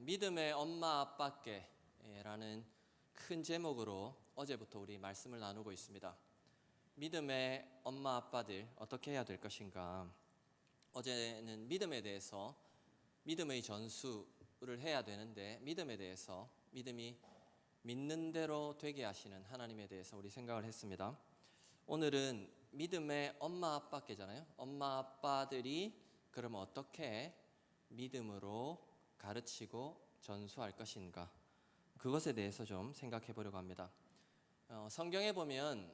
믿음의 엄마 아빠께 라는 큰 제목으로 어제부터 우리 말씀을 나누고 있습니다. 믿음의 엄마 아빠들 어떻게 해야 될 것인가? 어제는 믿음에 대해서 믿음의 전수를 해야 되는데 믿음에 대해서 믿음이 믿는 대로 되게 하시는 하나님에 대해서 우리 생각을 했습니다. 오늘은 믿음의 엄마 아빠께잖아요. 엄마 아빠들이 그러면 어떻게 믿음으로 가르치고 전수할 것인가? 그것에 대해서 좀 생각해 보려고 합니다. 성경에 보면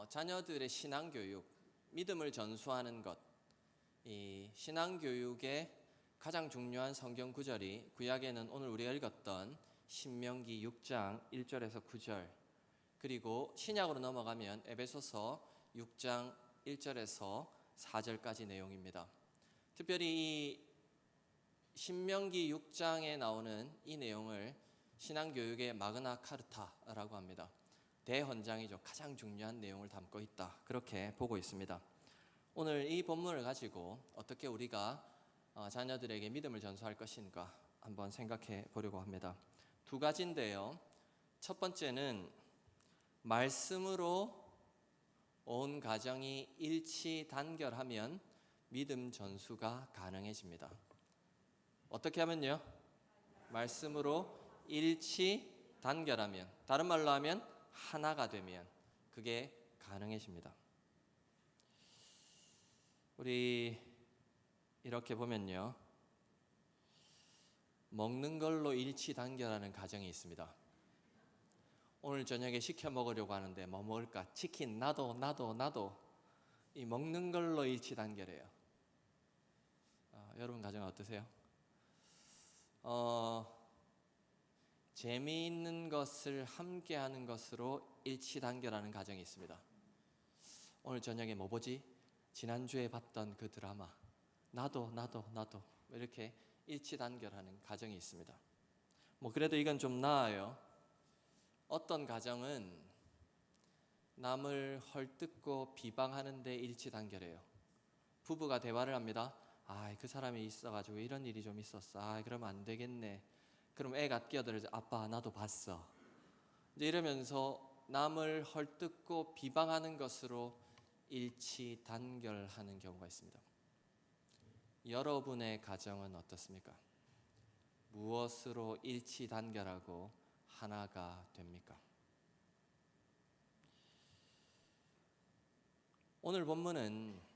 자녀들의 신앙교육, 믿음을 전수하는 것, 이 신앙교육의 가장 중요한 성경 구절이 구약에는 오늘 우리가 읽었던 신명기 6장 1절에서 9절, 그리고 신약으로 넘어가면 에베소서 6장 1절에서 4절까지 내용입니다. 특별히 이 신명기 6장에 나오는 이 내용을 신앙교육의 마그나 카르타라고 합니다. 대헌장이죠. 가장 중요한 내용을 담고 있다, 그렇게 보고 있습니다. 오늘 이 본문을 가지고 어떻게 우리가 자녀들에게 믿음을 전수할 것인가 한번 생각해 보려고 합니다. 두 가지인데요. 첫 번째는 말씀으로 온 가정이 일치 단결하면 믿음 전수가 가능해집니다. 어떻게 하면요? 말씀으로 일치 단결하면, 다른 말로 하면 하나가 되면 그게 가능해집니다. 우리 이렇게 보면요, 먹는 걸로 일치 단결하는 가정이 있습니다. 오늘 저녁에 시켜 먹으려고 하는데 뭐 먹을까? 치킨 나도 이 먹는 걸로 일치 단결해요. 여러분 가정 어떠세요? 재미있는 것을 함께하는 것으로 일치 단결하는 가정이 있습니다. 오늘 저녁에 뭐 보지? 지난주에 봤던 그 드라마 나도 이렇게 일치 단결하는 가정이 있습니다. 그래도 이건 좀 나아요. 어떤 가정은 남을 헐뜯고 비방하는데 일치 단결해요. 부부가 대화를 합니다. 그 사람이 있어가지고 이런 일이 좀 있었어. 그러면 안 되겠네. 그럼 애가 끼어들어서 아빠 나도 봤어. 이제 이러면서 남을 헐뜯고 비방하는 것으로 일치 단결하는 경우가 있습니다. 여러분의 가정은 어떻습니까? 무엇으로 일치 단결하고 하나가 됩니까? 오늘 본문은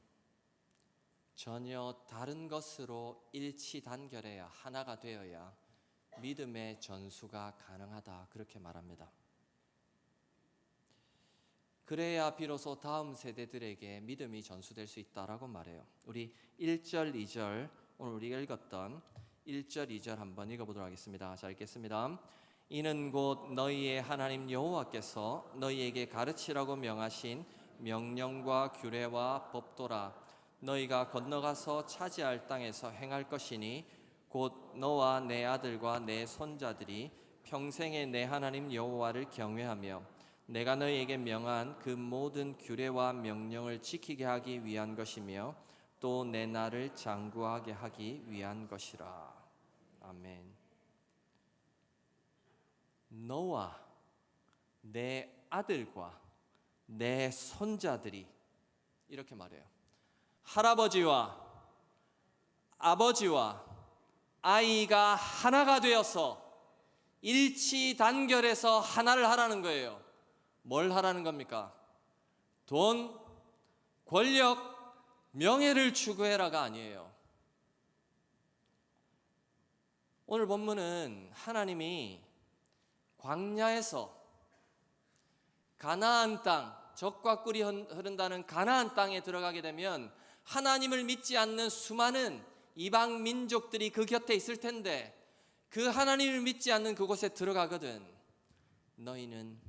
전혀 다른 것으로 일치 단결해야, 하나가 되어야 믿음의 전수가 가능하다, 그렇게 말합니다. 그래야 비로소 다음 세대들에게 믿음이 전수될 수 있다라고 말해요. 우리 1절, 2절, 오늘 우리가 읽었던 1절, 2절 한번 읽어보도록 하겠습니다. 자, 읽겠습니다. 이는 곧 너희의 하나님 여호와께서 너희에게 가르치라고 명하신 명령과 규례와 법도라. 너희가 건너가서 차지할 땅에서 행할 것이니 곧 너와 내 아들과 내 손자들이 평생에 내 하나님 여호와를 경외하며 내가 너희에게 명한 그 모든 규례와 명령을 지키게 하기 위한 것이며 또 내 날을 장구하게 하기 위한 것이라. 아멘. 너와 내 아들과 내 손자들이, 이렇게 말해요. 할아버지와 아버지와 아이가 하나가 되어서 일치 단결해서 하나를 하라는 거예요. 뭘 하라는 겁니까? 돈, 권력, 명예를 추구해라가 아니에요. 오늘 본문은 하나님이 광야에서 가나안 땅, 젖과 꿀이 흐른다는 가나안 땅에 들어가게 되면 하나님을 믿지 않는 수많은 이방 민족들이 그 곁에 있을 텐데 그 하나님을 믿지 않는 그곳에 들어가거든 너희는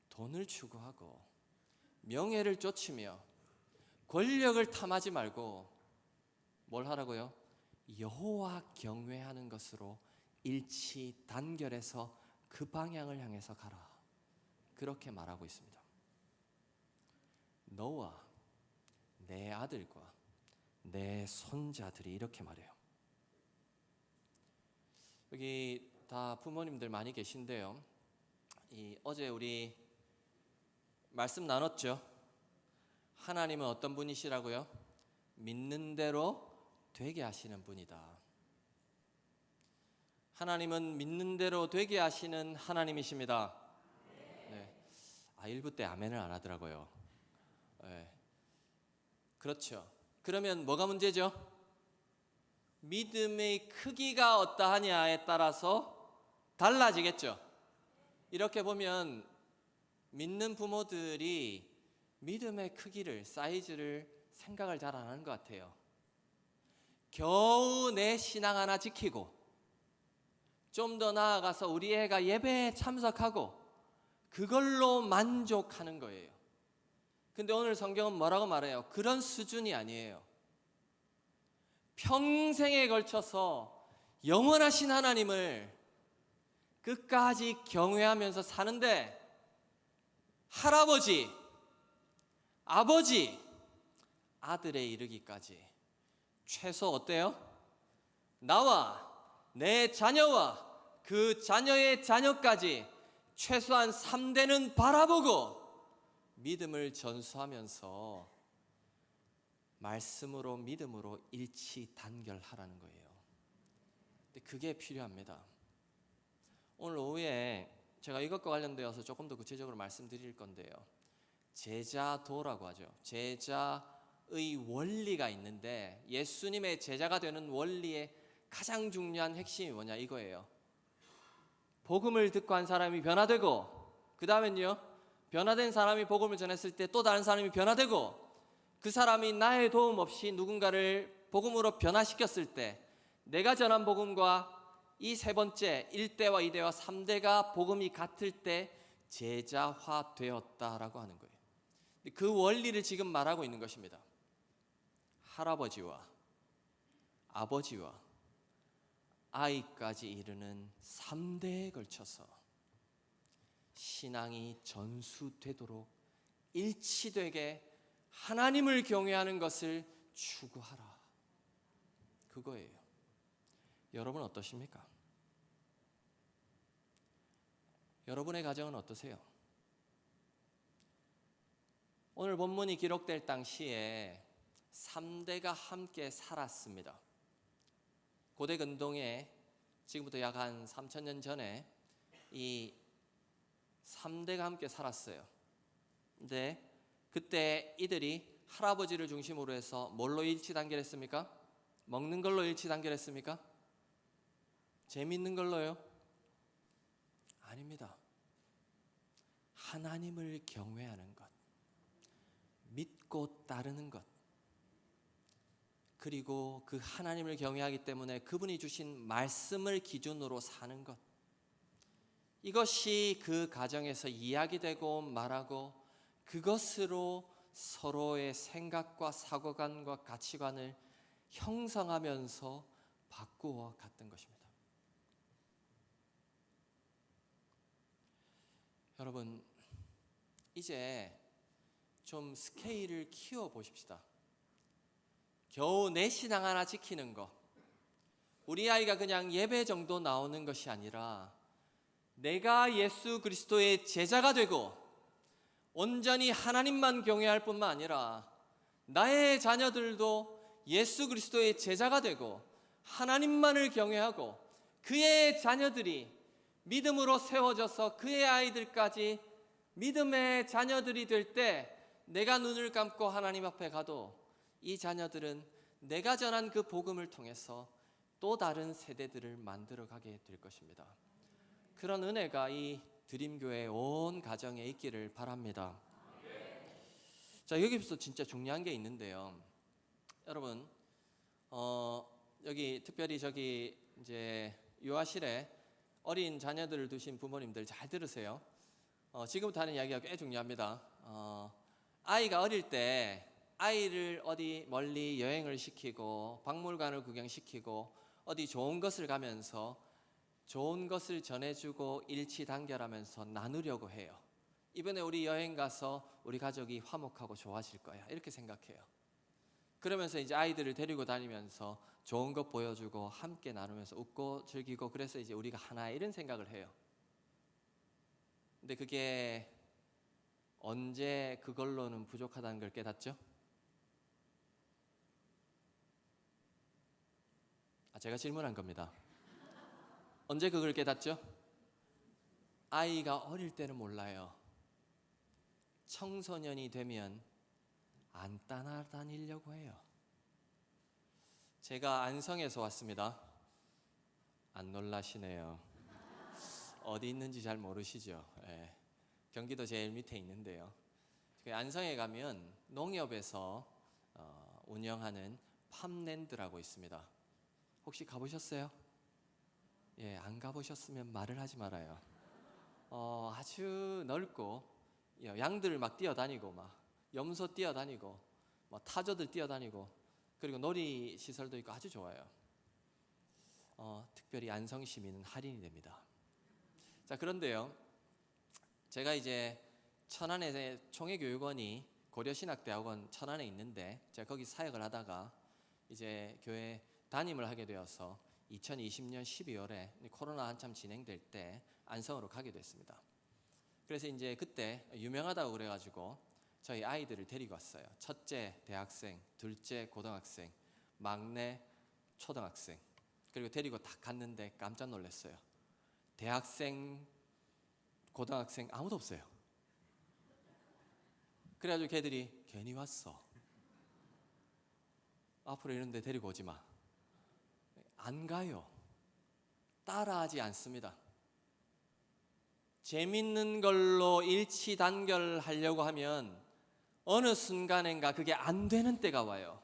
돈을 추구하고 명예를 쫓으며 권력을 탐하지 말고 뭘 하라고요? 여호와 경외하는 것으로 일치 단결해서 그 방향을 향해서 가라, 그렇게 말하고 있습니다. 너와 내 아들과 내 손자들이, 이렇게 말해요. 여기 다 부모님들 많이 계신데요. 어제 우리 말씀 나눴죠. 하나님은 어떤 분이시라고요? 믿는 대로 되게 하시는 분이다. 하나님은 믿는 대로 되게 하시는 하나님이십니다. 네. 일부 때 아멘을 안 하더라고요. 네. 그렇죠. 그러면 뭐가 문제죠? 믿음의 크기가 어떠하냐에 따라서 달라지겠죠. 이렇게 보면 믿는 부모들이 믿음의 크기를, 사이즈를 생각을 잘 안 하는 것 같아요. 겨우 내 신앙 하나 지키고 좀 더 나아가서 우리 애가 예배에 참석하고 그걸로 만족하는 거예요. 근데 오늘 성경은 뭐라고 말해요? 그런 수준이 아니에요. 평생에 걸쳐서 영원하신 하나님을 끝까지 경외하면서 사는데 할아버지, 아버지, 아들에 이르기까지 최소 어때요? 나와 내 자녀와 그 자녀의 자녀까지 최소한 3대는 바라보고 믿음을 전수하면서 말씀으로 믿음으로 일치 단결하라는 거예요. 근데 그게 필요합니다. 오늘 오후에 제가 이것과 관련되어서 조금 더 구체적으로 말씀드릴 건데요. 제자도라고 하죠. 제자의 원리가 있는데 예수님의 제자가 되는 원리의 가장 중요한 핵심이 뭐냐 이거예요. 복음을 듣고 한 사람이 변화되고 그 다음엔요. 변화된 사람이 복음을 전했을 때 또 다른 사람이 변화되고 그 사람이 나의 도움 없이 누군가를 복음으로 변화시켰을 때 내가 전한 복음과 이 세 번째 1대와 2대와 3대가 복음이 같을 때 제자화 되었다라고 하는 거예요. 그 원리를 지금 말하고 있는 것입니다. 할아버지와 아버지와 아이까지 이르는 3대에 걸쳐서 신앙이 전수되도록 일치되게 하나님을 경외하는 것을 추구하라. 그거예요. 여러분 어떠십니까? 여러분의 가정은 어떠세요? 오늘 본문이 기록될 당시에 3대가 함께 살았습니다. 고대 근동에 지금부터 약 한 3000년 전에 이 3대가 함께 살았어요. 근데 그때 이들이 할아버지를 중심으로 해서 뭘로 일치 단결했습니까? 먹는 걸로 일치 단결했습니까? 재밌는 걸로요? 아닙니다. 하나님을 경외하는 것, 믿고 따르는 것, 그리고 그 하나님을 경외하기 때문에 그분이 주신 말씀을 기준으로 사는 것, 이것이 그 가정에서 이야기되고 말하고 그것으로 서로의 생각과 사고관과 가치관을 형성하면서 바꾸어 갔던 것입니다. 여러분, 이제 좀 스케일을 키워 보십시다. 겨우 내 신앙 하나 지키는 거, 우리 아이가 그냥 예배 정도 나오는 것이 아니라 내가 예수 그리스도의 제자가 되고 온전히 하나님만 경외할 뿐만 아니라 나의 자녀들도 예수 그리스도의 제자가 되고 하나님만을 경외하고 그의 자녀들이 믿음으로 세워져서 그의 아이들까지 믿음의 자녀들이 될 때 내가 눈을 감고 하나님 앞에 가도 이 자녀들은 내가 전한 그 복음을 통해서 또 다른 세대들을 만들어가게 될 것입니다. 그런 은혜가 이 드림교회 온 가정에 있기를 바랍니다. 자, 여기서 진짜 중요한 게 있는데요. 여러분, 여기 특별히 저기 이제 유아실에 어린 자녀들을 두신 부모님들 잘 들으세요. 지금부터 하는 이야기가 꽤 중요합니다. 아이가 어릴 때 아이를 어디 멀리 여행을 시키고 박물관을 구경시키고 어디 좋은 것을 가면서 좋은 것을 전해주고 일치 단결하면서 나누려고 해요. 이번에 우리 여행 가서 우리 가족이 화목하고 좋아질 거야, 이렇게 생각해요. 그러면서 이제 아이들을 데리고 다니면서 좋은 것 보여주고 함께 나누면서 웃고 즐기고 그래서 이제 우리가 하나 이런 생각을 해요. 근데 그게 언제 그걸로는 부족하다는 걸 깨닫죠? 제가 질문한 겁니다. 언제 그걸 깨닫죠? 아이가 어릴 때는 몰라요. 청소년이 되면 안 따라다니려고 해요. 제가 안성에서 왔습니다. 안 놀라시네요. 어디 있는지 잘 모르시죠? 예. 경기도 제일 밑에 있는데요. 안성에 가면 농협에서 운영하는 팜랜드라고 있습니다. 혹시 가보셨어요? 예, 안 가보셨으면 말을 하지 말아요. 아주 넓고 양들 막 뛰어다니고 막 염소 뛰어다니고 뭐 타조들 뛰어다니고 그리고 놀이 시설도 있고 아주 좋아요. 특별히 안성 시민은 할인이 됩니다. 자, 그런데요, 제가 이제 천안에 총회교육원이 고려신학대학원 천안에 있는데 제가 거기 사역을 하다가 이제 교회 담임을 하게 되어서 2020년 12월에 코로나 한참 진행될 때 안성으로 가게 됐습니다. 그래서 이제 그때 유명하다고 그래가지고 저희 아이들을 데리고 왔어요. 첫째 대학생, 둘째 고등학생, 막내 초등학생. 그리고 데리고 딱 갔는데 깜짝 놀랐어요. 대학생, 고등학생 아무도 없어요. 그래가지고 걔들이 괜히 왔어. 앞으로 이런 데 데리고 오지 마. 안 가요. 따라하지 않습니다. 재밌는 걸로 일치 단결하려고 하면 어느 순간인가 그게 안 되는 때가 와요.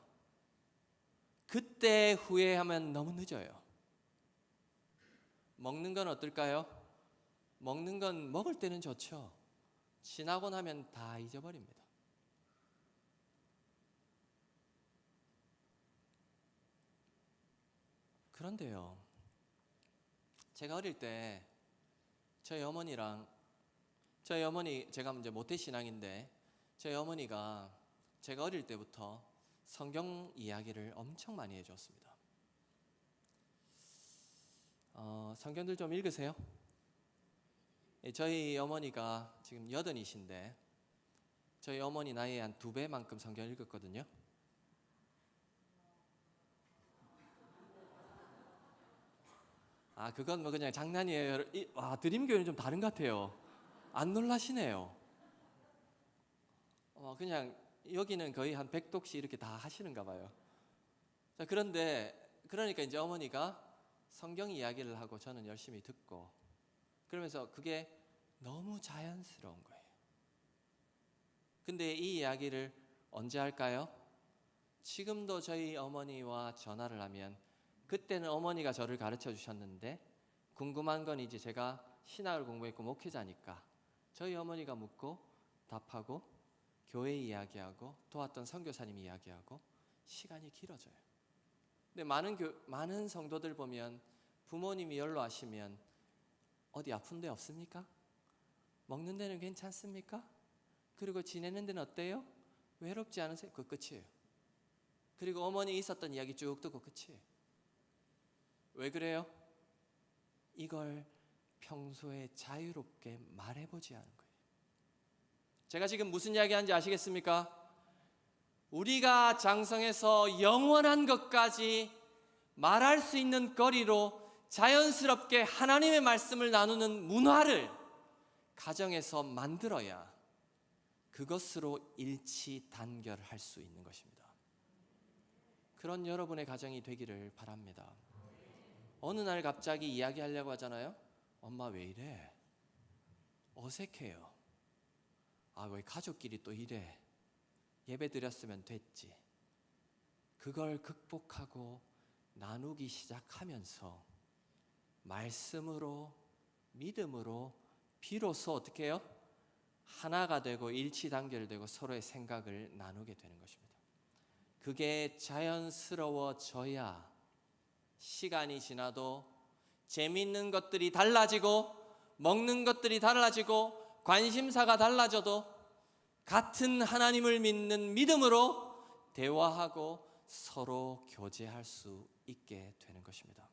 그때 후회하면 너무 늦어요. 먹는 건 어떨까요? 먹는 건 먹을 때는 좋죠. 지나고 나면 다 잊어버립니다. 그런데요, 제가 어릴 때 저희 어머니 제가 이제 모태신앙인데 저희 어머니가 제가 어릴 때부터 성경 이야기를 엄청 많이 해줬습니다. 성경들 좀 읽으세요. 저희 어머니가 지금 80이신데 저희 어머니 나이에 한 2배만큼 성경 읽었거든요. 그건 뭐 그냥 장난이에요. 드림교회는 좀 다른 것 같아요. 안 놀라시네요. 그냥 여기는 거의 한 100독씩 이렇게 다 하시는가 봐요. 자, 그러니까 이제 어머니가 성경 이야기를 하고 저는 열심히 듣고 그러면서 그게 너무 자연스러운 거예요. 근데 이 이야기를 언제 할까요? 지금도 저희 어머니와 전화를 하면 그때는 어머니가 저를 가르쳐 주셨는데 궁금한 건 이제 제가 신학을 공부했고 목회자니까 저희 어머니가 묻고 답하고 교회 이야기하고 도왔던 선교사님 이야기하고 시간이 길어져요. 근데 많은 성도들 보면 부모님이 연로하시면 어디 아픈 데 없습니까? 먹는 데는 괜찮습니까? 그리고 지내는 데는 어때요? 외롭지 않으세요? 그 끝이에요. 그리고 어머니 있었던 이야기 쭉 듣고 끝이에요. 왜 그래요? 이걸 평소에 자유롭게 말해보지 않은 거예요. 제가 지금 무슨 이야기 하는지 아시겠습니까? 우리가 장성해서 영원한 것까지 말할 수 있는 거리로 자연스럽게 하나님의 말씀을 나누는 문화를 가정에서 만들어야 그것으로 일치 단결할 수 있는 것입니다. 그런 여러분의 가정이 되기를 바랍니다. 어느 날 갑자기 이야기하려고 하잖아요. 엄마 왜 이래? 어색해요. 왜 가족끼리 또 이래? 예배 드렸으면 됐지. 그걸 극복하고 나누기 시작하면서 말씀으로 믿음으로 비로소 어떻게 해요? 하나가 되고 일치 단결되고 서로의 생각을 나누게 되는 것입니다. 그게 자연스러워져야 시간이 지나도 재미있는 것들이 달라지고 먹는 것들이 달라지고 관심사가 달라져도 같은 하나님을 믿는 믿음으로 대화하고 서로 교제할 수 있게 되는 것입니다.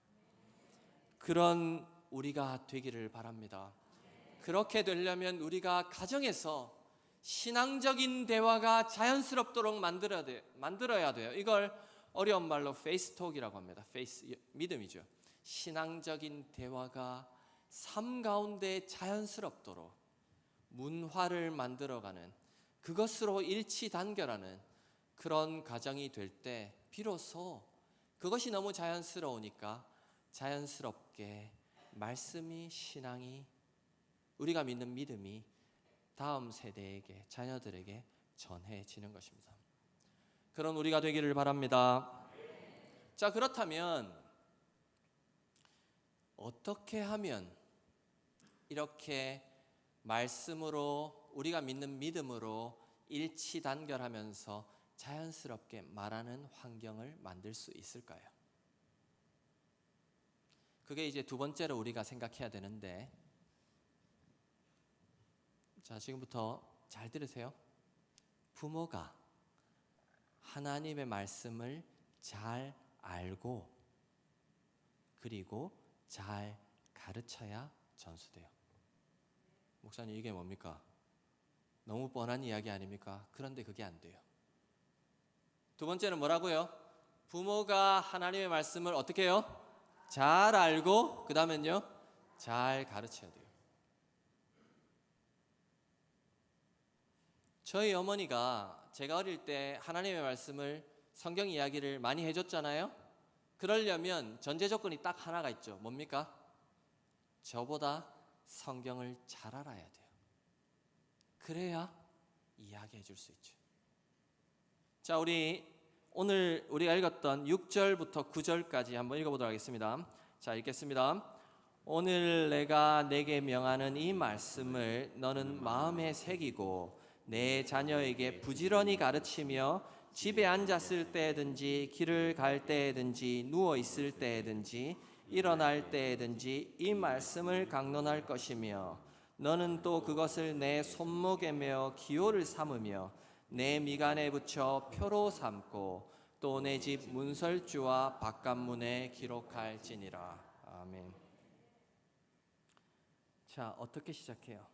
그런 우리가 되기를 바랍니다. 그렇게 되려면 우리가 가정에서 신앙적인 대화가 자연스럽도록 만들어야 돼요. 이걸 어려운 말로 페이스톡이라고 합니다. 믿음이죠. 신앙적인 대화가 삶 가운데 자연스럽도록 문화를 만들어가는, 그것으로 일치단결하는 그런 가정이 될 때 비로소 그것이 너무 자연스러우니까 자연스럽게 말씀이, 신앙이, 우리가 믿는 믿음이 다음 세대에게, 자녀들에게 전해지는 것입니다. 그런 우리가 되기를 바랍니다. 자, 그렇다면 어떻게 하면 이렇게 말씀으로, 우리가 믿는 믿음으로 일치단결하면서 자연스럽게 말하는 환경을 만들 수 있을까요? 그게 이제 두 번째로 우리가 생각해야 되는데, 자, 지금부터 잘 들으세요. 부모가 하나님의 말씀을 잘 알고 그리고 잘 가르쳐야 전수돼요. 목사님, 이게 뭡니까? 너무 뻔한 이야기 아닙니까? 그런데 그게 안 돼요. 두 번째는 뭐라고요? 부모가 하나님의 말씀을 어떻게 해요? 잘 알고, 그 다음엔요, 잘 가르쳐야 돼요. 저희 어머니가 제가 어릴 때 하나님의 말씀을, 성경 이야기를 많이 해줬잖아요. 그러려면 전제 조건이 딱 하나가 있죠. 뭡니까? 저보다 성경을 잘 알아야 돼요. 그래야 이야기해 줄 수 있죠. 자, 오늘 우리가 읽었던 6절부터 9절까지 한번 읽어보도록 하겠습니다. 자, 읽겠습니다. 오늘 내가 내게 명하는 이 말씀을 너는 마음에 새기고 내 자녀에게 부지런히 가르치며 집에 앉았을 때든지 길을 갈 때든지 누워 있을 때든지 일어날 때든지 이 말씀을 강론할 것이며 너는 또 그것을 내 손목에 메어 기호를 삼으며 내 미간에 붙여 표로 삼고 또 내 집 문설주와 바깥문에 기록할지니라. 아멘. 자, 어떻게 시작해요?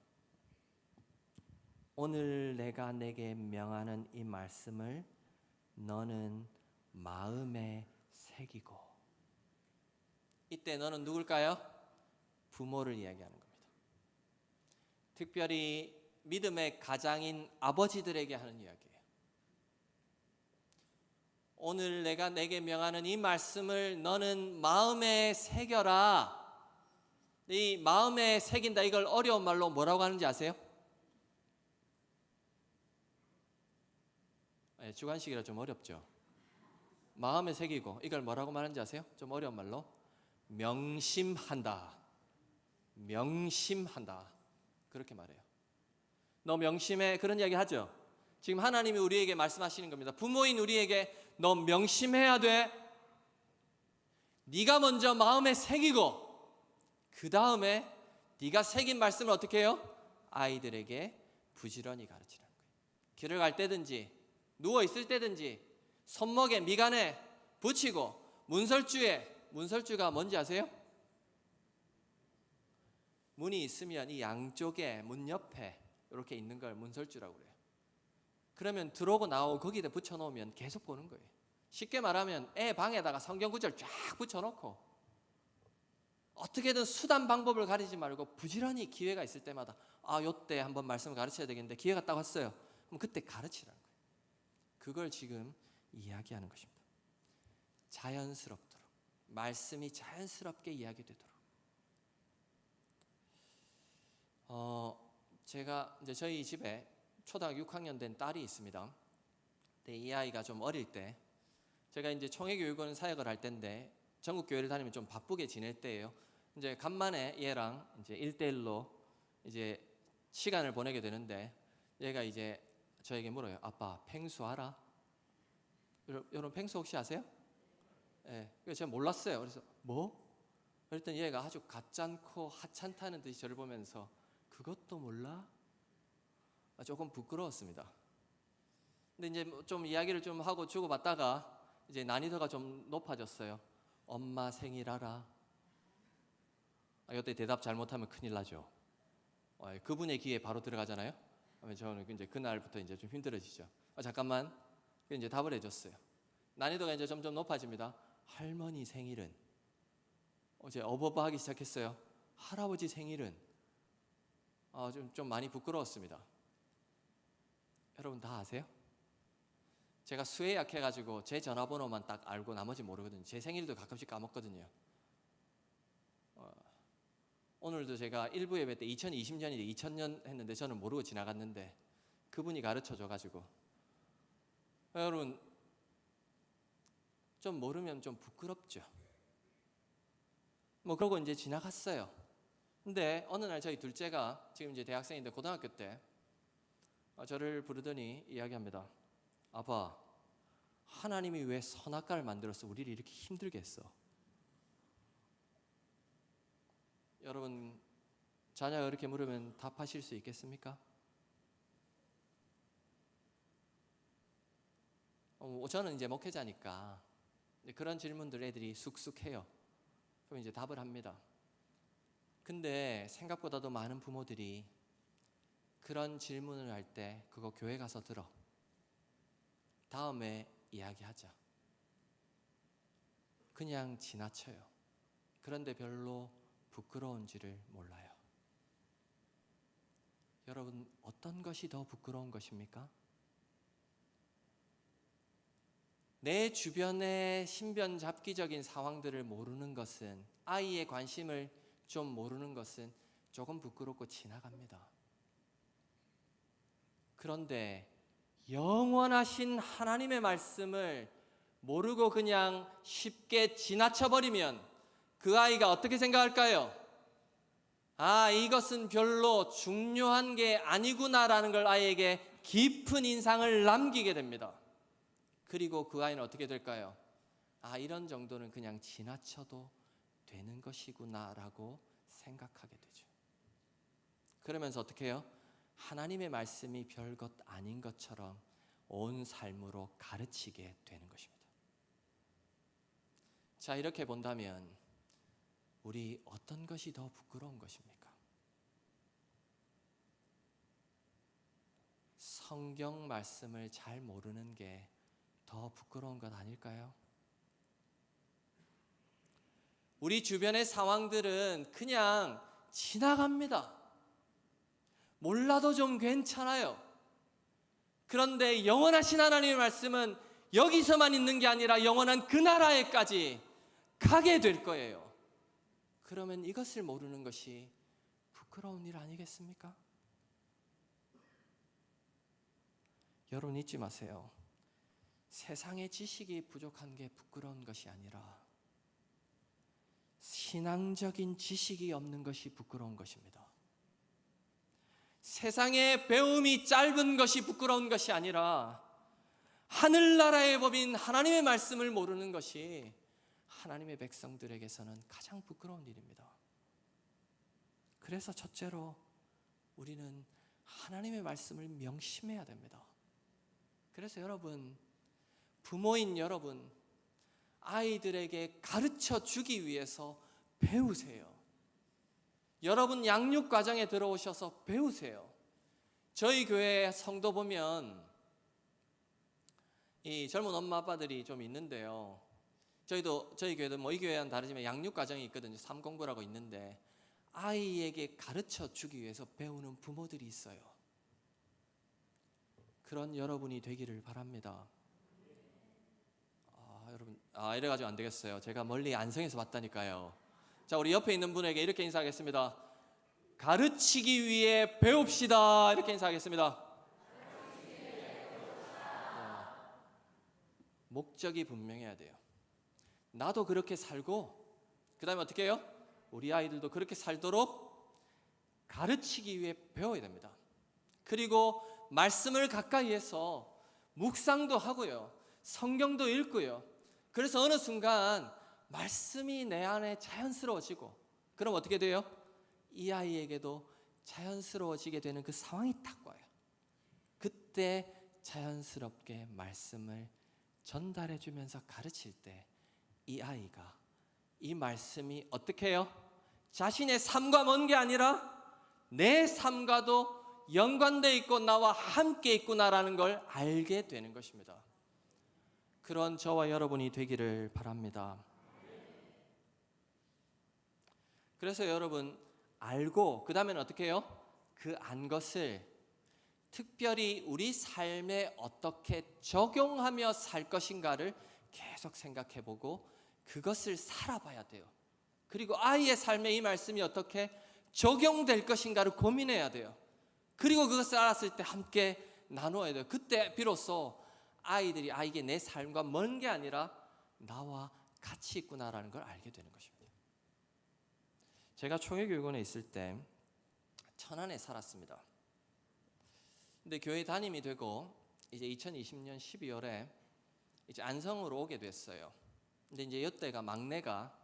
오늘 내가 내게 명하는 이 말씀을 너는 마음에 새기고. 이때 너는 누굴까요? 부모를 이야기하는 겁니다. 특별히 믿음의 가장인 아버지들에게 하는 이야기예요. 오늘 내가 내게 명하는 이 말씀을 너는 마음에 새겨라. 이 마음에 새긴다, 이걸 어려운 말로 뭐라고 하는지 아세요? 주관식이라 좀 어렵죠. 마음에 새기고, 이걸 뭐라고 말하는지 아세요? 좀 어려운 말로 명심한다. 명심한다. 그렇게 말해요. 너 명심해. 그런 이야기 하죠. 지금 하나님이 우리에게 말씀하시는 겁니다. 부모인 우리에게 너 명심해야 돼. 네가 먼저 마음에 새기고 그 다음에 네가 새긴 말씀을 어떻게 해요? 아이들에게 부지런히 가르치라는 거예요. 길을 갈 때든지 누워 있을 때든지 손목에, 미간에 붙이고 문설주가 뭔지 아세요? 문이 있으면 이 양쪽에 문 옆에 이렇게 있는 걸 문설주라고 그래요. 그러면 들어오고 나오고 거기다 붙여놓으면 계속 보는 거예요. 쉽게 말하면 애 방에다가 성경 구절 쫙 붙여놓고 어떻게든 수단 방법을 가리지 말고 부지런히 기회가 있을 때마다 요때 한번 말씀을 가르쳐야 되겠는데 기회가 딱 왔어요. 그럼 그때 가르치라는 거예요. 그걸 지금 이야기하는 것입니다. 자연스럽도록, 말씀이 자연스럽게 이야기되도록. 제가 이제 저희 집에 초등학교 6학년 된 딸이 있습니다. 근데 이 아이가 좀 어릴 때, 제가 이제 청해교육원 사역을 할 때인데 전국 교회를 다니면 좀 바쁘게 지낼 때예요. 이제 간만에 얘랑 이제 1대1로 이제 시간을 보내게 되는데 얘가 이제 저에게 물어요. 아빠, 펭수 알아? 여러분 펭수 혹시 아세요? 네, 그래서 제가 몰랐어요. 그래서 뭐? 그랬더니 얘가 아주 가짠코 하찮다는 듯이 저를 보면서 그것도 몰라? 조금 부끄러웠습니다. 근데 이제 좀 이야기를 좀 하고 주고받다가 이제 난이도가 좀 높아졌어요. 엄마 생일하라. 이때 대답 잘못하면 큰일 나죠. 그분의 귀에 바로 들어가잖아요. 저는 이제 그날부터 이제 좀 힘들어지죠. 잠깐만. 이제 답을 해줬어요. 난이도가 이제 점점 높아집니다. 할머니 생일은, 이제 어버버하기 시작했어요. 할아버지 생일은, 좀 많이 부끄러웠습니다. 여러분 다 아세요? 제가 수에 약해가지고 제 전화번호만 딱 알고 나머지 모르거든요. 제 생일도 가끔씩 까먹거든요. 오늘도 제가 1부 예배 때 2020년인데 2000년 했는데 저는 모르고 지나갔는데 그분이 가르쳐줘가지고, 여러분 좀 모르면 좀 부끄럽죠. 그러고 이제 지나갔어요. 근데 어느 날 저희 둘째가 지금 이제 대학생인데 고등학교 때 저를 부르더니 이야기합니다. 아빠, 하나님이 왜 선악과를 만들어서 우리를 이렇게 힘들게 했어? 여러분, 자녀가 그렇게 물으면 답하실 수 있겠습니까? 저는 이제 목회자니까 그런 질문들 애들이 쑥쑥 해요. 그럼 이제 답을 합니다. 근데 생각보다도 많은 부모들이 그런 질문을 할 때 그거 교회 가서 들어. 다음에 이야기하자. 그냥 지나쳐요. 그런데 별로 부끄러운지를 몰라요. 여러분, 어떤 것이 더 부끄러운 것입니까? 내 주변의 신변잡기적인 상황들을 모르는 것은, 아이의 관심을 좀 모르는 것은 조금 부끄럽고 지나갑니다. 그런데 영원하신 하나님의 말씀을 모르고 그냥 쉽게 지나쳐버리면 그 아이가 어떻게 생각할까요? 이것은 별로 중요한 게 아니구나라는 걸 아이에게 깊은 인상을 남기게 됩니다. 그리고 그 아이는 어떻게 될까요? 이런 정도는 그냥 지나쳐도 되는 것이구나라고 생각하게 되죠. 그러면서 어떻게 해요? 하나님의 말씀이 별것 아닌 것처럼 온 삶으로 가르치게 되는 것입니다. 자, 이렇게 본다면 우리 어떤 것이 더 부끄러운 것입니까? 성경 말씀을 잘 모르는 게 더 부끄러운 것 아닐까요? 우리 주변의 상황들은 그냥 지나갑니다. 몰라도 좀 괜찮아요. 그런데 영원하신 하나님의 말씀은 여기서만 있는 게 아니라 영원한 그 나라에까지 가게 될 거예요. 그러면 이것을 모르는 것이 부끄러운 일 아니겠습니까? 여러분 잊지 마세요. 세상의 지식이 부족한 게 부끄러운 것이 아니라 신앙적인 지식이 없는 것이 부끄러운 것입니다. 세상의 배움이 짧은 것이 부끄러운 것이 아니라 하늘나라의 법인 하나님의 말씀을 모르는 것이 하나님의 백성들에게서는 가장 부끄러운 일입니다. 그래서 첫째로 우리는 하나님의 말씀을 명심해야 됩니다. 그래서 여러분, 부모인 여러분, 아이들에게 가르쳐 주기 위해서 배우세요. 여러분 양육 과정에 들어오셔서 배우세요. 저희 교회 성도 보면 이 젊은 엄마 아빠들이 좀 있는데요. 저희 교회도 이 교회와는 다르지만 양육 과정이 있거든요. 3공부라고 있는데 아이에게 가르쳐 주기 위해서 배우는 부모들이 있어요. 그런 여러분이 되기를 바랍니다. 여러분, 이래가지고 안 되겠어요. 제가 멀리 안성에서 왔다니까요. 자, 우리 옆에 있는 분에게 이렇게 인사하겠습니다. 가르치기 위해 배웁시다. 이렇게 인사하겠습니다. 목적이 분명해야 돼요. 나도 그렇게 살고, 그 다음에 어떻게 해요? 우리 아이들도 그렇게 살도록 가르치기 위해 배워야 됩니다. 그리고 말씀을 가까이 해서 묵상도 하고요. 성경도 읽고요. 그래서 어느 순간 말씀이 내 안에 자연스러워지고, 그럼 어떻게 돼요? 이 아이에게도 자연스러워지게 되는 그 상황이 딱 와요. 그때 자연스럽게 말씀을 전달해 주면서 가르칠 때 이 아이가 이 말씀이 어떻게 해요? 자신의 삶과 먼 게 아니라 내 삶과도 연관되어 있고 나와 함께 있구나라는 걸 알게 되는 것입니다. 그런 저와 여러분이 되기를 바랍니다. 그래서 여러분 알고 그 다음에는 어떻게 해요? 그 안 것을 특별히 우리 삶에 어떻게 적용하며 살 것인가를 계속 생각해보고 그것을 살아봐야 돼요. 그리고 아이의 삶에 이 말씀이 어떻게 적용될 것인가를 고민해야 돼요. 그리고 그것을 알았을 때 함께 나누어야 돼요. 그때 비로소 아이에게 내 삶과 먼 게 아니라 나와 같이 있구나라는 걸 알게 되는 것입니다. 제가 총회교육원에 있을 때 천안에 살았습니다. 근데 교회 담임이 되고 이제 2020년 12월에 이제 안성으로 오게 됐어요. 근데 이제 이때가 막내가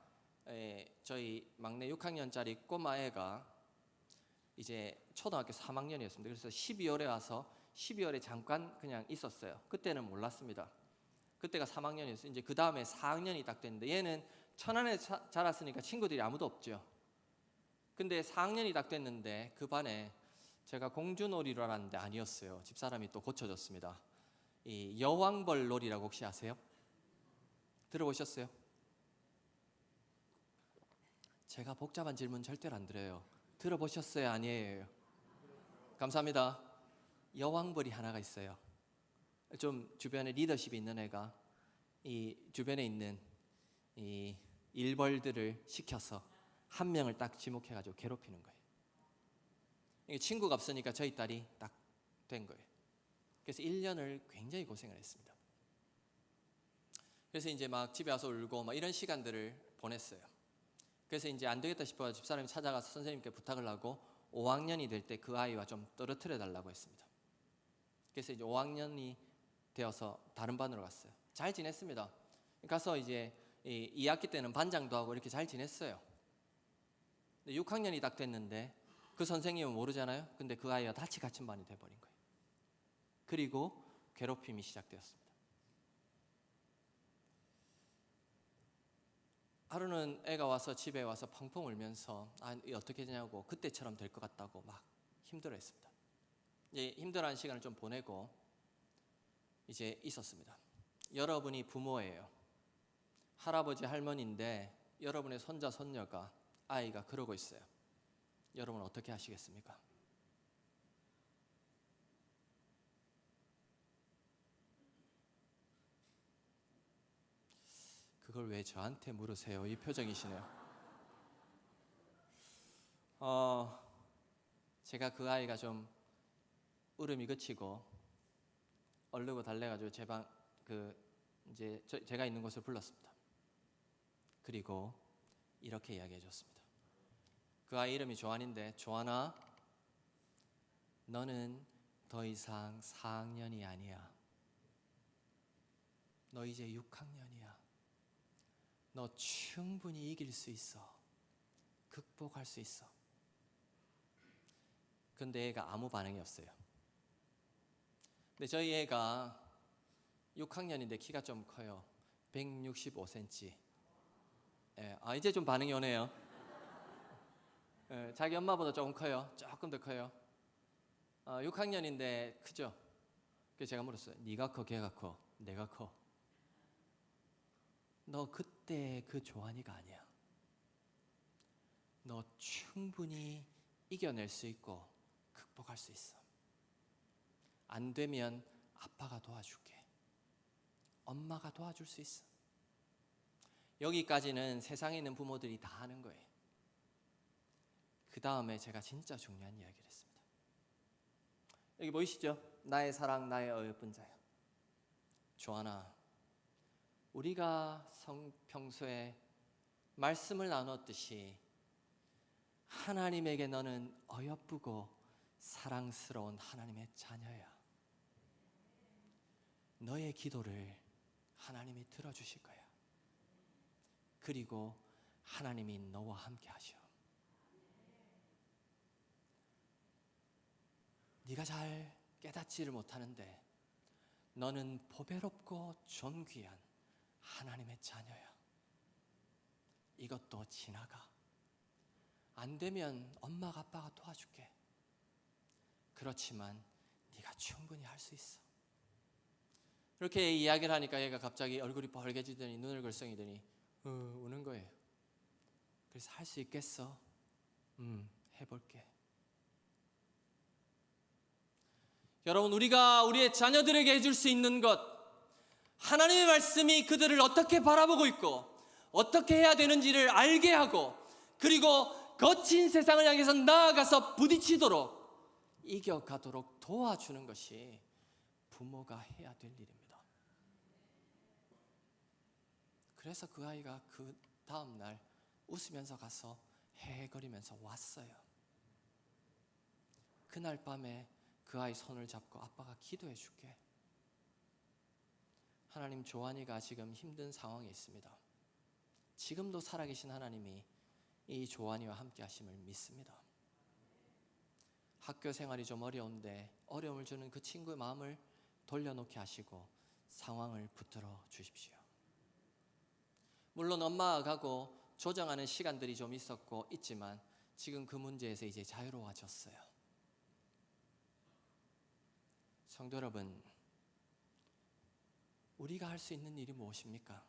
저희 막내 6학년짜리 꼬마애가 이제 초등학교 3학년이었습니다. 그래서 12월에 와서 12월에 잠깐 그냥 있었어요. 그때는 몰랐습니다. 그때가 3학년이었어요. 이제 그 다음에 4학년이 딱 됐는데 얘는 천안에 자랐으니까 친구들이 아무도 없죠. 근데 4학년이 딱 됐는데 그 반에 제가 공주놀이를 하는데 아니었어요. 집사람이 또 고쳐줬습니다. 이 여왕벌 놀이라고 혹시 아세요? 들어보셨어요? 제가 복잡한 질문 절대로 안 드려요. 들어보셨어요? 아니에요? 감사합니다. 여왕벌이 하나가 있어요. 좀 주변에 리더십이 있는 애가 이 주변에 있는 이 일벌들을 시켜서 한 명을 딱 지목해가지고 괴롭히는 거예요. 이게 친구가 없으니까 저희 딸이 딱 된 거예요. 그래서 1년을 굉장히 고생을 했습니다. 그래서 이제 막 집에 와서 울고 막 이런 시간들을 보냈어요. 그래서 이제 안 되겠다 싶어 집사람이 찾아가서 선생님께 부탁을 하고 5학년이 될 때 그 아이와 좀 떨어뜨려 달라고 했습니다. 그래서 이제 5학년이 되어서 다른 반으로 갔어요. 잘 지냈습니다. 가서 이제 2학기 때는 반장도 하고 이렇게 잘 지냈어요. 6학년이 딱 됐는데 그 선생님은 모르잖아요. 근데 그 아이와 같이 갇힌 반이 돼버린 거예요. 그리고 괴롭힘이 시작되었습니다. 하루는 애가 와서 집에 와서 펑펑 울면서 어떻게 되냐고 그때처럼 될 것 같다고 막 힘들어했습니다. 이제 힘들어하는 시간을 좀 보내고 이제 있었습니다. 여러분이 부모예요. 할아버지 할머니인데 여러분의 손자 손녀가 아이가 그러고 있어요. 여러분 어떻게 하시겠습니까? 그걸 왜 저한테 물으세요? 이 표정이시네요. 제가 그 아이가 좀 울음이 그치고 얼르고 달래가지고 제 방 이제 제가 있는 곳을 불렀습니다. 그리고 이렇게 이야기해줬습니다. 그 아이 이름이 조한인데, 조한아, 너는 더 이상 4학년이 아니야. 너 이제 6학년이야. 너 충분히 이길 수 있어. 극복할 수 있어. 근데 애가 아무 반응이 없어요. 근데 저희 애가 6학년인데 키가 좀 커요. 165cm. 이제 좀 반응이 오네요. 자기 엄마보다 조금 커요. 조금 더 커요. 6학년인데 크죠? 그래서 제가 물었어요. 네가 커, 걔가 커? 내가 커. 너 그때 그 조한이가 아니야. 너 충분히 이겨낼 수 있고 극복할 수 있어. 안 되면 아빠가 도와줄게. 엄마가 도와줄 수 있어. 여기까지는 세상에 있는 부모들이 다 하는 거예요. 그 다음에 제가 진짜 중요한 이야기를 했습니다. 여기 보이시죠? 나의 사랑, 나의 어여쁜 자요. 조한아, 우리가 평소에 말씀을 나눴듯이 하나님에게 너는 어여쁘고 사랑스러운 하나님의 자녀야. 너의 기도를 하나님이 들어주실 거야. 그리고 하나님이 너와 함께 하셔. 네가 잘 깨닫지를 못하는데 너는 보배롭고 존귀한 하나님의 자녀야. 이것도 지나가. 안 되면 엄마가 아빠가 도와줄게. 그렇지만 네가 충분히 할 수 있어. 이렇게 이야기를 하니까 얘가 갑자기 얼굴이 벌개지더니 눈을 글썽이더니 우는 거예요. 그래서 할 수 있겠어? 해볼게. 여러분, 우리가 우리의 자녀들에게 해줄 수 있는 것, 하나님의 말씀이 그들을 어떻게 바라보고 있고 어떻게 해야 되는지를 알게 하고, 그리고 거친 세상을 향해서 나아가서 부딪히도록 이겨가도록 도와주는 것이 부모가 해야 될 일입니다. 그래서 그 아이가 그 다음날 웃으면서 가서 헤헤거리면서 왔어요. 그날 밤에 그 아이 손을 잡고 아빠가 기도해 줄게. 하나님, 조한이가 지금 힘든 상황에 있습니다. 지금도 살아계신 하나님이 이 조한이와 함께 하심을 믿습니다. 학교 생활이 좀 어려운데 어려움을 주는 그 친구의 마음을 돌려놓게 하시고 상황을 붙들어 주십시오. 물론 엄마가 가고 조정하는 시간들이 좀 있었고 있지만 지금 그 문제에서 이제 자유로워졌어요. 성도 여러분, 우리가 할 수 있는 일이 무엇입니까?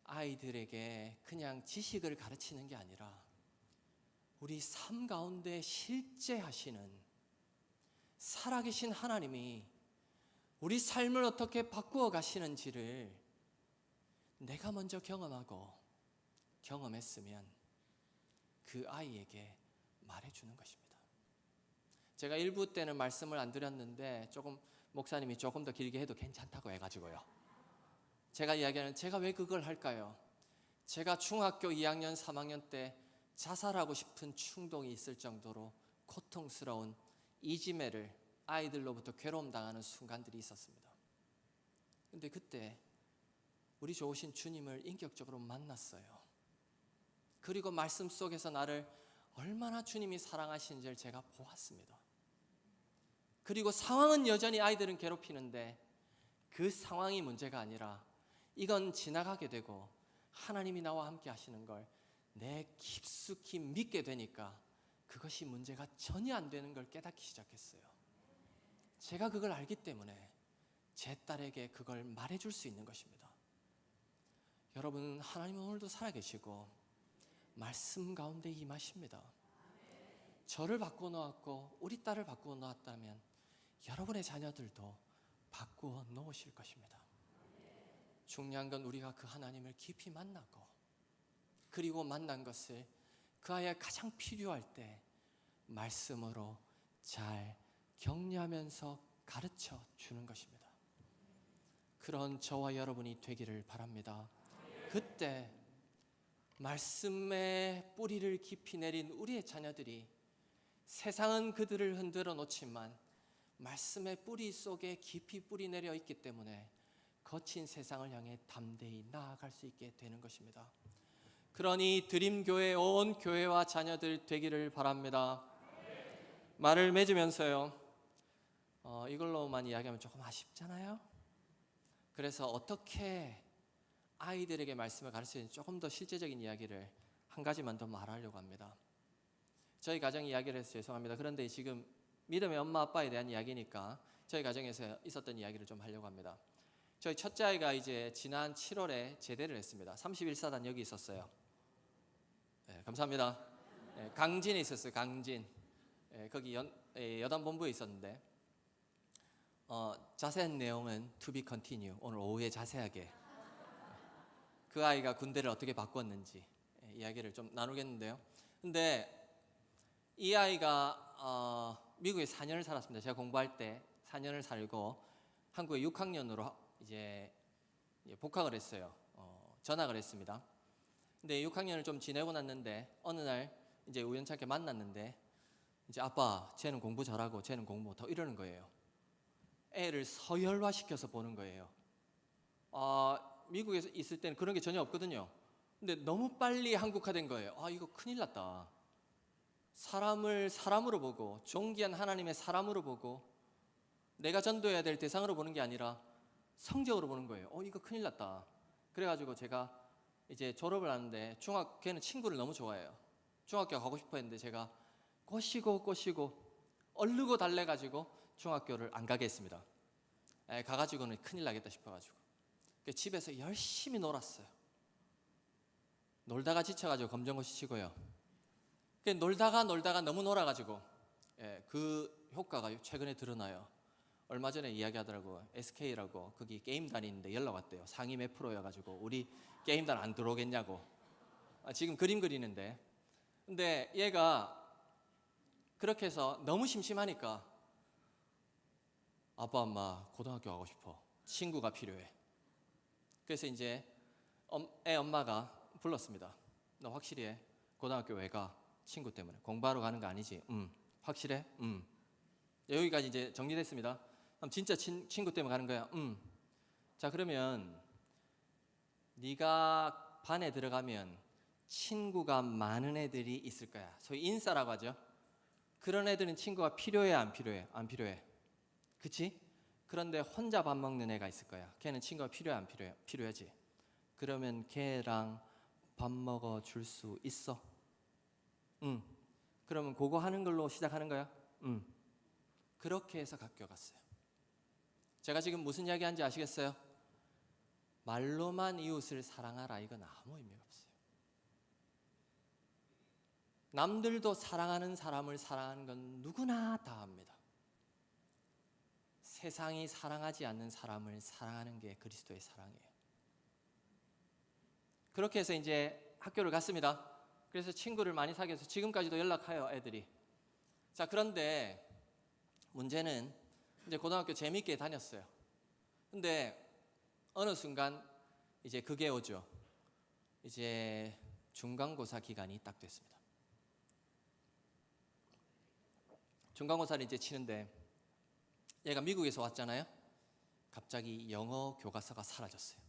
아이들에게 그냥 지식을 가르치는 게 아니라 우리 삶 가운데 실제 하시는 살아계신 하나님이 우리 삶을 어떻게 바꾸어 가시는지를 내가 먼저 경험하고 경험했으면 그 아이에게 말해주는 것입니다. 제가 1부 때는 말씀을 안 드렸는데 목사님이 조금 더 길게 해도 괜찮다고 해가지고요. 제가 이야기하는, 제가 왜 그걸 할까요? 제가 중학교 2학년, 3학년 때 자살하고 싶은 충동이 있을 정도로 고통스러운 이지매를, 아이들로부터 괴로움 당하는 순간들이 있었습니다. 근데 그때 우리 좋으신 주님을 인격적으로 만났어요. 그리고 말씀 속에서 나를 얼마나 주님이 사랑하시는지를 제가 보았습니다. 그리고 상황은 여전히 아이들은 괴롭히는데 그 상황이 문제가 아니라 이건 지나가게 되고 하나님이 나와 함께 하시는 걸 내 깊숙이 믿게 되니까 그것이 문제가 전혀 안 되는 걸 깨닫기 시작했어요. 제가 그걸 알기 때문에 제 딸에게 그걸 말해줄 수 있는 것입니다. 여러분, 하나님은 오늘도 살아계시고 말씀 가운데 임하십니다. 저를 바꾸어 놓았고 우리 딸을 바꾸어 놓았다면 여러분의 자녀들도 바꾸어 놓으실 것입니다. 중요한 건 우리가 그 하나님을 깊이 만나고, 그리고 만난 것을 그 아이가 가장 필요할 때 말씀으로 잘 격려하면서 가르쳐 주는 것입니다. 그런 저와 여러분이 되기를 바랍니다. 그때 말씀의 뿌리를 깊이 내린 우리의 자녀들이, 세상은 그들을 흔들어 놓지만 말씀의 뿌리 속에 깊이 뿌리 내려 있기 때문에 거친 세상을 향해 담대히 나아갈 수 있게 되는 것입니다. 그러니 드림교회 온 교회와 자녀들 되기를 바랍니다. 말을 맺으면서요, 이걸로만 이야기하면 조금 아쉽잖아요. 그래서 어떻게 아이들에게 말씀을 가르치는지 조금 더 실제적인 이야기를 한 가지만 더 말하려고 합니다. 저희 가정 이야기를 해서 죄송합니다. 그런데 지금 믿음의 엄마 아빠에 대한 이야기니까 저희 가정에서 있었던 이야기를 좀 하려고 합니다. 저희 첫째 아이가 이제 지난 7월에 제대를 했습니다. 31사단 여기 있었어요. 네, 감사합니다. 네, 강진에 있었어요. 강진. 네, 거기 여단본부에 있었는데 자세한 내용은 to be continue. 오늘 오후에 자세하게 그 아이가 군대를 어떻게 바꿨는지 이야기를 좀 나누겠는데요. 근데 이 아이가 미국에 4년을 살았습니다. 제가 공부할 때 4년을 살고 한국에 6학년으로 이제 복학을 했어요. 전학을 했습니다. 근데 6학년을 좀 지내고 났는데 어느 날 이제 우연찮게 만났는데, 이제 아빠, 쟤는 공부 잘하고 쟤는 공부 못하고 이러는 거예요. 애를 서열화시켜서 보는 거예요. 미국에 있을 때는 그런 게 전혀 없거든요. 근데 너무 빨리 한국화된 거예요. 이거 큰일 났다. 사람을 사람으로 보고, 존귀한 하나님의 사람으로 보고 내가 전도해야 될 대상으로 보는 게 아니라 성적으로 보는 거예요. 이거 큰일 났다. 그래가지고 제가 이제 졸업을 하는데 걔는 친구를 너무 좋아해요. 중학교 가고 싶어 했는데 제가 꼬시고 얼르고 달래가지고 중학교를 안 가게 했습니다. 가가지고는 큰일 나겠다 싶어가지고 집에서 열심히 놀았어요. 놀다가 지쳐가지고 검정고시 치고요. 놀다가 너무 놀아가지고 그 효과가 최근에 드러나요. 얼마 전에 이야기하더라고요. SK라고 거기 게임단 있는데 연락 왔대요. 상위 몇 프로여가지고 우리 게임단 안 들어오겠냐고. 지금 그림 그리는데, 근데 얘가 그렇게 해서 너무 심심하니까 아빠 엄마 고등학교 가고 싶어, 친구가 필요해. 그래서 이제 애 엄마가 불렀습니다. 너 확실히 해? 고등학교 왜 가? 친구 때문에. 공부하러 가는 거 아니지? 확실해? 여기까지 이제 정리됐습니다. 그럼 진짜 친구 때문에 가는 거야? 자, 그러면 네가 반에 들어가면 친구가 많은 애들이 있을 거야. 소위 인싸라고 하죠. 그런 애들은 친구가 필요해, 안 필요해? 안 필요해. 그치? 그런데 혼자 밥 먹는 애가 있을 거야. 걔는 친구가 필요해, 안 필요해? 필요하지. 그러면 걔랑 밥 먹어 줄 수 있어? 그러면 그거 하는 걸로 시작하는 거야? 그렇게 해서 학교 갔어요. 제가 지금 무슨 이야기 하는지 아시겠어요? 말로만 이웃을 사랑하라, 이건 아무 의미가 없어요. 남들도 사랑하는 사람을 사랑하는 건 누구나 다 합니다. 세상이 사랑하지 않는 사람을 사랑하는 게 그리스도의 사랑이에요. 그렇게 해서 이제 학교를 갔습니다. 그래서 친구를 많이 사귀어서 지금까지도 연락해요, 애들이. 자, 그런데 문제는 이제 고등학교 재밌게 다녔어요. 근데 어느 순간 이제 그게 오죠. 이제 중간고사 기간이 딱 됐습니다. 중간고사를 이제 치는데 얘가 미국에서 왔잖아요. 갑자기 영어 교과서가 사라졌어요.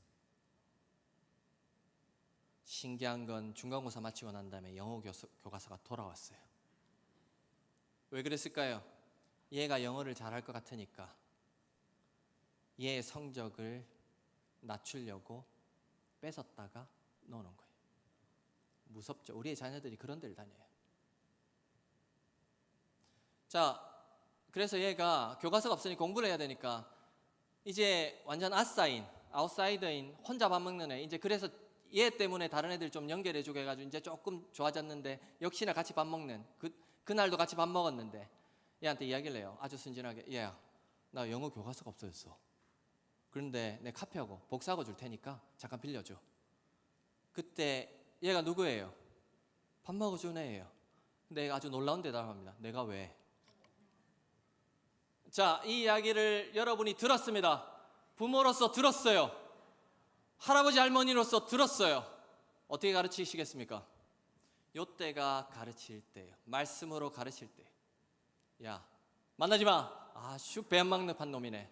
신기한 건 중간고사 마치고 난 다음에 영어 교과서가 돌아왔어요. 왜 그랬을까요? 얘가 영어를 잘할 것 같으니까 얘의 성적을 낮추려고 뺏었다가 넣어놓은 거예요. 무섭죠? 우리의 자녀들이 그런 데를 다녀요. 자, 그래서 얘가 교과서가 없으니 공부를 해야 되니까 이제 완전 아웃사이더인 혼자 밥 먹는 애. 이제 그래서 얘 때문에 다른 애들 좀 연결해주고 해가지고 이제 조금 좋아졌는데, 역시나 같이 밥 먹는 그날도 같이 밥 먹었는데 얘한테 이야기를 해요. 아주 순진하게. 얘야, 나 영어 교과서가 없어졌어. 그런데 내 카피하고 복사하고 줄 테니까 잠깐 빌려줘. 그때 얘가 누구예요? 밥 먹어준 애예요. 근데 얘가 아주 놀라운 대답을 합니다. 내가 왜? 자, 이 이야기를 여러분이 들었습니다. 부모로서 들었어요. 할아버지 할머니로서 들었어요. 어떻게 가르치시겠습니까? 요때가 가르칠 때예요. 말씀으로 가르칠 때. 야, 만나지 마. 배안 막는 놈이네.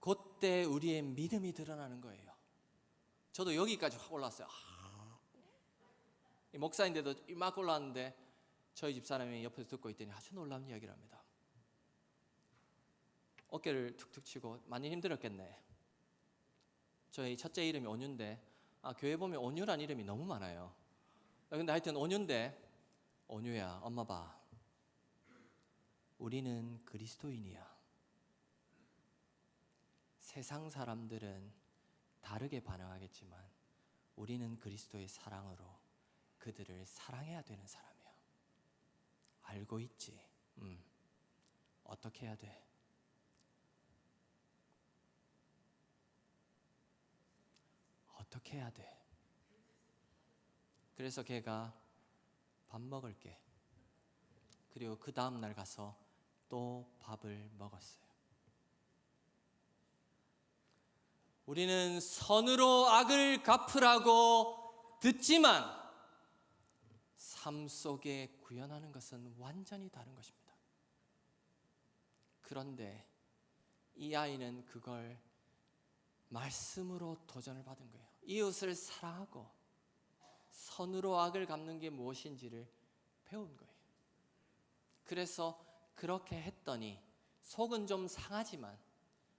그때 우리의 믿음이 드러나는 거예요. 저도 여기까지 확 올라왔어요. 이 목사인데도 막 올라왔는데 저희 집사람이 옆에서 듣고 있더니 아주 놀라운 이야기를 합니다. 어깨를 툭툭 치고 많이 힘들었겠네. 저희 첫째 이름이 온유인데 교회 보면 온유란 이름이 너무 많아요. 근데 하여튼 온유인데, 온유야, 엄마 봐. 우리는 그리스도인이야. 세상 사람들은 다르게 반응하겠지만 우리는 그리스도의 사랑으로 그들을 사랑해야 되는 사람이야. 알고 있지? 어떻게 해야 돼? 어떻게 해야 돼? 그래서 걔가 밥 먹을게. 그리고 그 다음날 가서 또 밥을 먹었어요. 우리는 선으로 악을 갚으라고 듣지만 삶 속에 구현하는 것은 완전히 다른 것입니다. 그런데 이 아이는 그걸 말씀으로 도전을 받은 거예요. 이웃을 사랑하고 선으로 악을 갚는 게 무엇인지를 배운 거예요. 그래서 그렇게 했더니 속은 좀 상하지만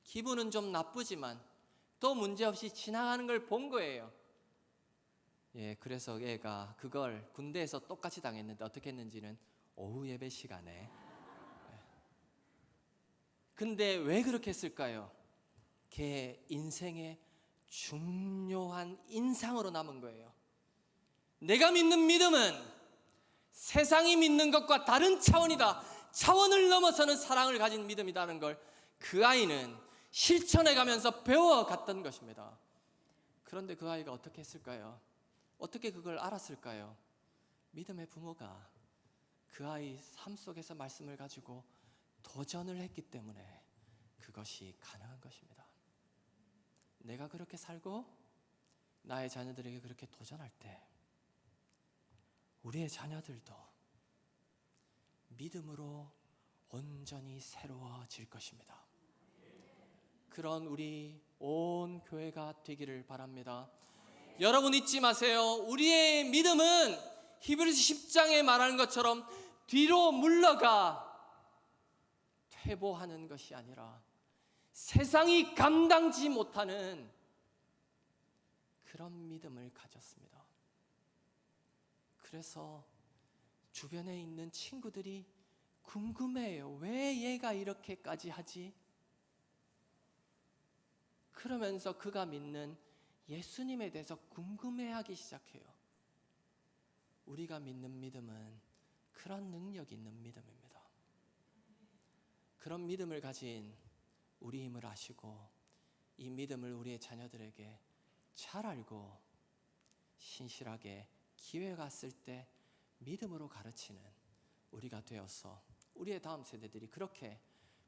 기분은 좀 나쁘지만 또 문제없이 지나가는 걸 본 거예요. 예, 그래서 얘가 그걸 군대에서 똑같이 당했는데 어떻게 했는지는 오후 예배 시간에. 근데 왜 그렇게 했을까요? 걔 인생의 중요한 인상으로 남은 거예요. 내가 믿는 믿음은 세상이 믿는 것과 다른 차원이다. 차원을 넘어서는 사랑을 가진 믿음이라는 걸 그 아이는 실천해 가면서 배워갔던 것입니다. 그런데 그 아이가 어떻게 했을까요? 어떻게 그걸 알았을까요? 믿음의 부모가 그 아이 삶 속에서 말씀을 가지고 도전을 했기 때문에 그것이 가능한 것입니다. 내가 그렇게 살고 나의 자녀들에게 그렇게 도전할 때 우리의 자녀들도 믿음으로 온전히 새로워질 것입니다. 그런 우리 온 교회가 되기를 바랍니다. 여러분 잊지 마세요. 우리의 믿음은 히브리서 10장에 말하는 것처럼 뒤로 물러가 퇴보하는 것이 아니라 세상이 감당지 못하는 그런 믿음을 가졌습니다. 그래서 주변에 있는 친구들이 궁금해요. 왜 얘가 이렇게까지 하지? 그러면서 그가 믿는 예수님에 대해서 궁금해하기 시작해요. 우리가 믿는 믿음은 그런 능력 있는 믿음입니다. 그런 믿음을 가진 우리임을 아시고 이 믿음을 우리의 자녀들에게 잘 알고 신실하게 기회가 왔을 때 믿음으로 가르치는 우리가 되어서 우리의 다음 세대들이 그렇게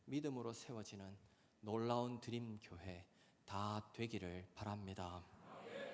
믿음으로 세워지는 놀라운 드림 교회 다 되기를 바랍니다.